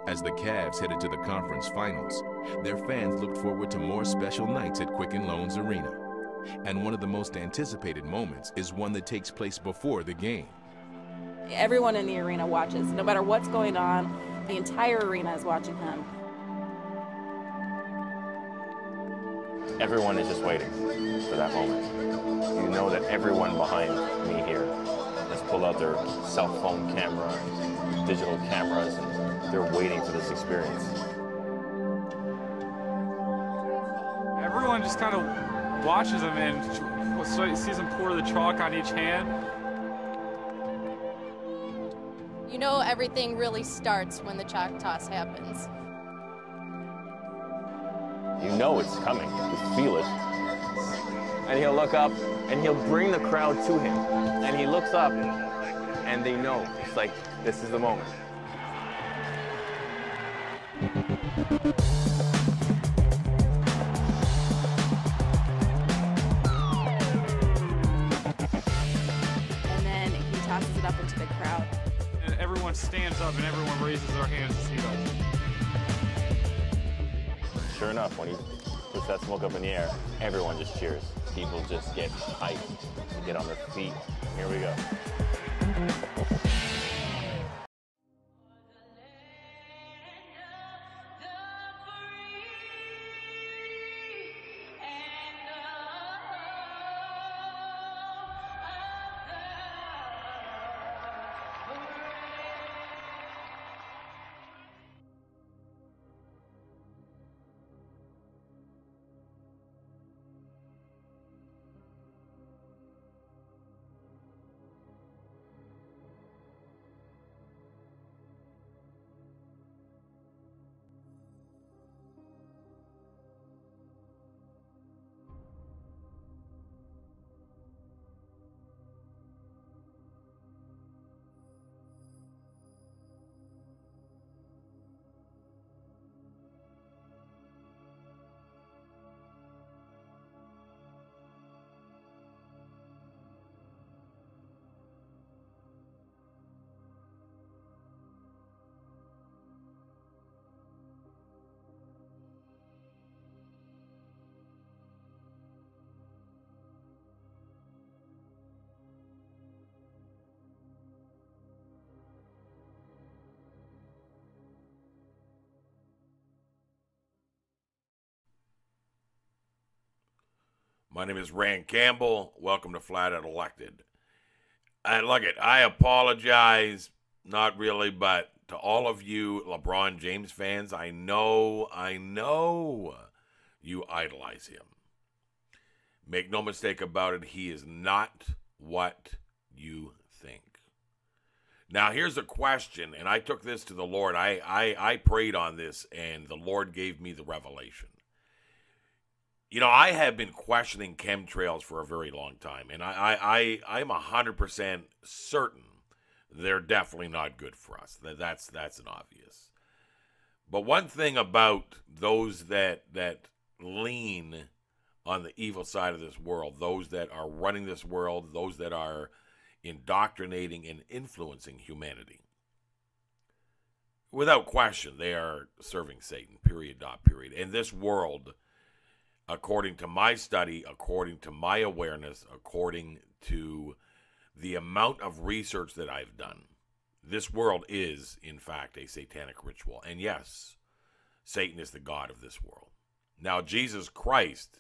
As the Cavs headed to the conference finals, their fans looked forward to more special nights at Quicken Loans Arena. And one of the most anticipated moments is one that takes place before the game. Everyone in the arena watches. No matter what's going on, the entire arena is watching him. Everyone is just waiting for that moment. You know that everyone behind me here has pulled out their cell phone camera, digital cameras, and they're waiting for this experience. Everyone just kind of watches him and sees him pour the chalk on each hand. You know everything really starts when the chalk toss happens. You know it's coming. You feel it. And he'll look up and he'll bring the crowd to him. And he looks up and they know. It's like, this is the moment. And then he tosses it up into the crowd. And everyone stands up and everyone raises their hands to see us. Sure enough, when he puts that smoke up in the air, everyone just cheers. People just get hyped, get on their feet. Here we go. My name is Rand Campbell. Welcome to Flat Out Elected. And look it, I apologize, not really, but to all of you LeBron James fans, I know you idolize him. Make no mistake about it, he is not what you think. Now, here's a question, and I took this to the Lord. I prayed on this, and the Lord gave me the revelation. You know, I have been questioning chemtrails for a very long time, and I'm 100% certain they're definitely not good for us. That's an obvious. But one thing about those that lean on the evil side of this world, those that are running this world, those that are indoctrinating and influencing humanity, without question, they are serving Satan, period, dot, period. And this world, according to my study, according to my awareness, according to the amount of research that I've done, this world is, in fact, a satanic ritual. And yes, Satan is the god of this world. Now, Jesus Christ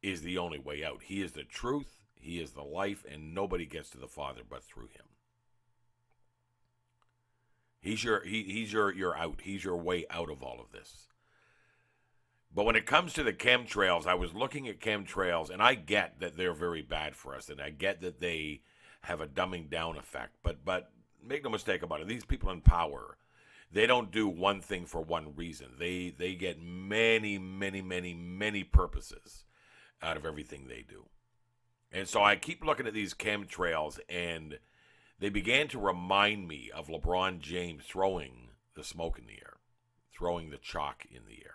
is the only way out. He is the truth, he is the life, and nobody gets to the Father but through him. He's your out. He's your way out of all of this. But when it comes to the chemtrails, I was looking at chemtrails, and I get that they're very bad for us, and I get that they have a dumbing down effect. But make no mistake about it, these people in power, they don't do one thing for one reason. They get many, many, many, many purposes out of everything they do. And so I keep looking at these chemtrails, and they began to remind me of LeBron James throwing the smoke in the air, throwing the chalk in the air.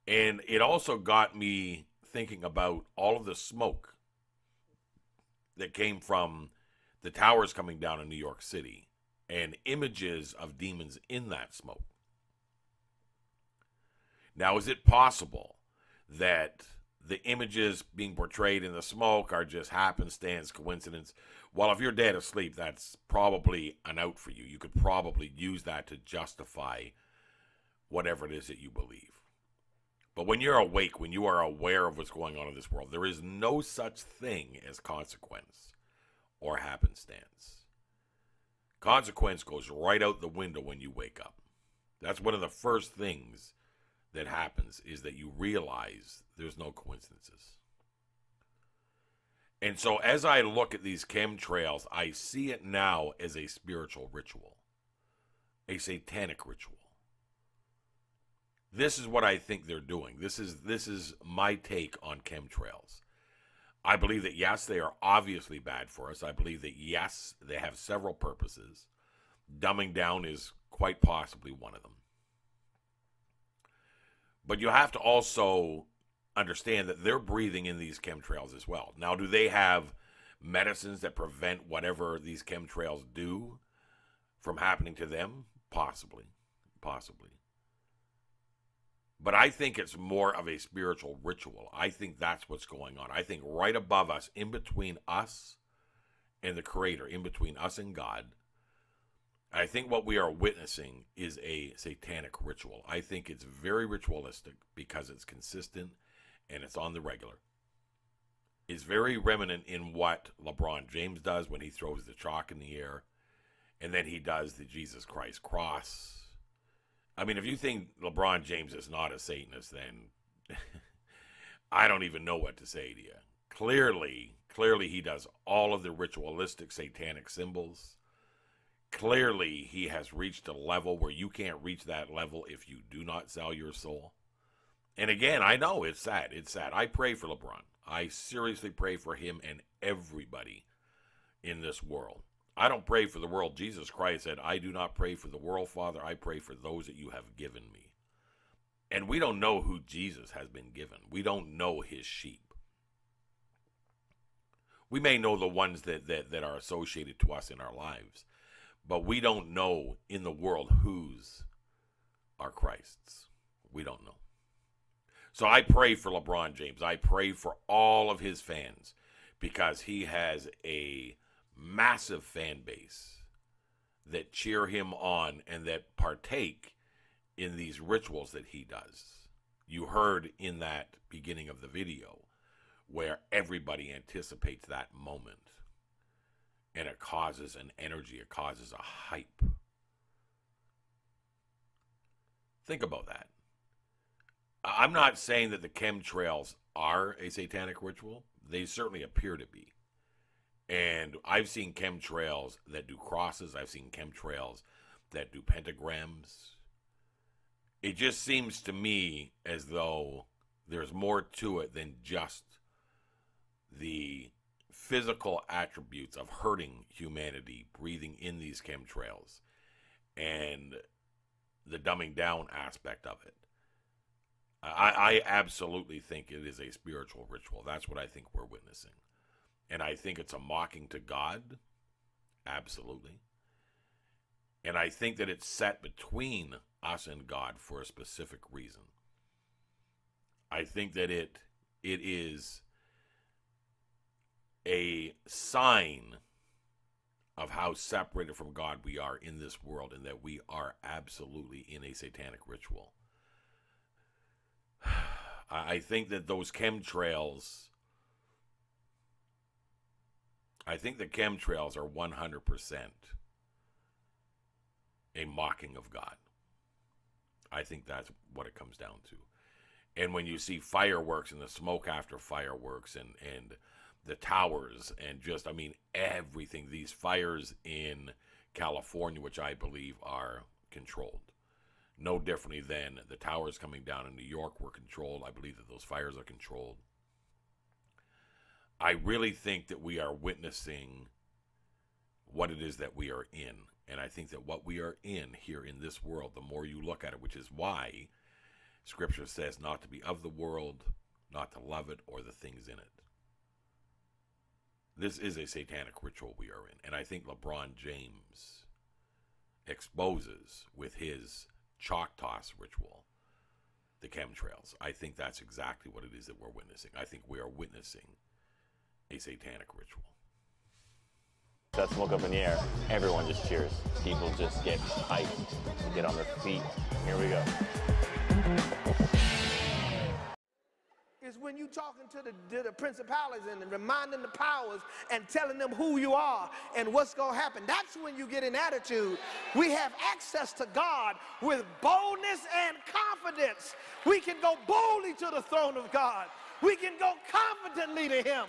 And it also got me thinking about all of the smoke that came from the towers coming down in New York City and images of demons in that smoke. Now, is it possible that the images being portrayed in the smoke are just happenstance, coincidence? Well, if you're dead asleep, that's probably an out for you. You could probably use that to justify whatever it is that you believe. But when you're awake, when you are aware of what's going on in this world, there is no such thing as consequence or happenstance. Consequence goes right out the window when you wake up. That's one of the first things that happens, is that you realize there's no coincidences. And so as I look at these chemtrails, I see it now as a spiritual ritual, a satanic ritual. This is what I think they're doing. This is my take on chemtrails. I believe that, yes, they are obviously bad for us. I believe that, yes, they have several purposes. Dumbing down is quite possibly one of them. But you have to also understand that they're breathing in these chemtrails as well. Now, do they have medicines that prevent whatever these chemtrails do from happening to them? Possibly. But I think it's more of a spiritual ritual. I think that's what's going on. I think right above us, in between us and the Creator, in between us and God, I think what we are witnessing is a satanic ritual. I think it's very ritualistic because it's consistent and it's on the regular. It's very remnant in what LeBron James does when he throws the chalk in the air, and then he does the Jesus Christ cross. I mean, if you think LeBron James is not a Satanist, then I don't even know what to say to you. Clearly he does all of the ritualistic satanic symbols. Clearly he has reached a level where you can't reach that level if you do not sell your soul. And again, I know it's sad. It's sad. I pray for LeBron. I seriously pray for him and everybody in this world. I don't pray for the world. Jesus Christ said, I do not pray for the world, Father. I pray for those that you have given me. And we don't know who Jesus has been given. We don't know his sheep. We may know the ones that are associated to us in our lives, but we don't know in the world whose are Christ's. We don't know. So I pray for LeBron James. I pray for all of his fans because he has a massive fan base that cheer him on and that partake in these rituals that he does. You heard in that beginning of the video where everybody anticipates that moment. And it causes an energy, it causes a hype. Think about that. I'm not saying that the chemtrails are a satanic ritual. They certainly appear to be. And I've seen chemtrails that do crosses. I've seen chemtrails that do pentagrams. It just seems to me as though there's more to it than just the physical attributes of hurting humanity, breathing in these chemtrails, and the dumbing down aspect of it. I absolutely think it is a spiritual ritual. That's what I think we're witnessing. And I think it's a mocking to God. Absolutely. And I think that it's set between us and God for a specific reason. I think that it is a sign of how separated from God we are in this world, and that we are absolutely in a satanic ritual. I think that those chemtrails, I think the chemtrails are 100% a mocking of God. I think that's what it comes down to. And when you see fireworks and the smoke after fireworks and the towers and just, I mean, everything, these fires in California, which I believe are controlled. No differently than the towers coming down in New York were controlled. I believe that those fires are controlled. I really think that we are witnessing what it is that we are in. And I think that what we are in here in this world, the more you look at it, which is why Scripture says not to be of the world, not to love it, or the things in it. This is a satanic ritual we are in. And I think LeBron James exposes with his chalk toss ritual the chemtrails. I think that's exactly what it is that we're witnessing. I think we are witnessing a satanic ritual. That smoke up in the air, everyone just cheers. People just get hyped, get on their feet. Here we go. Is when you talking to the principalities and reminding the powers and telling them who you are and what's going to happen. That's when you get an attitude. We have access to God with boldness and confidence. We can go boldly to the throne of God. We can go confidently to him.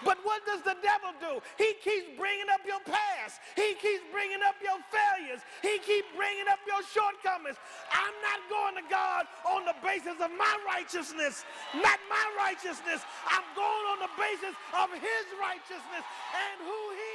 But what does the devil do? He keeps bringing up your past. He keeps bringing up your failures. He keeps bringing up your shortcomings. I'm not going to God on the basis of my righteousness, not my righteousness. I'm going on the basis of his righteousness and who he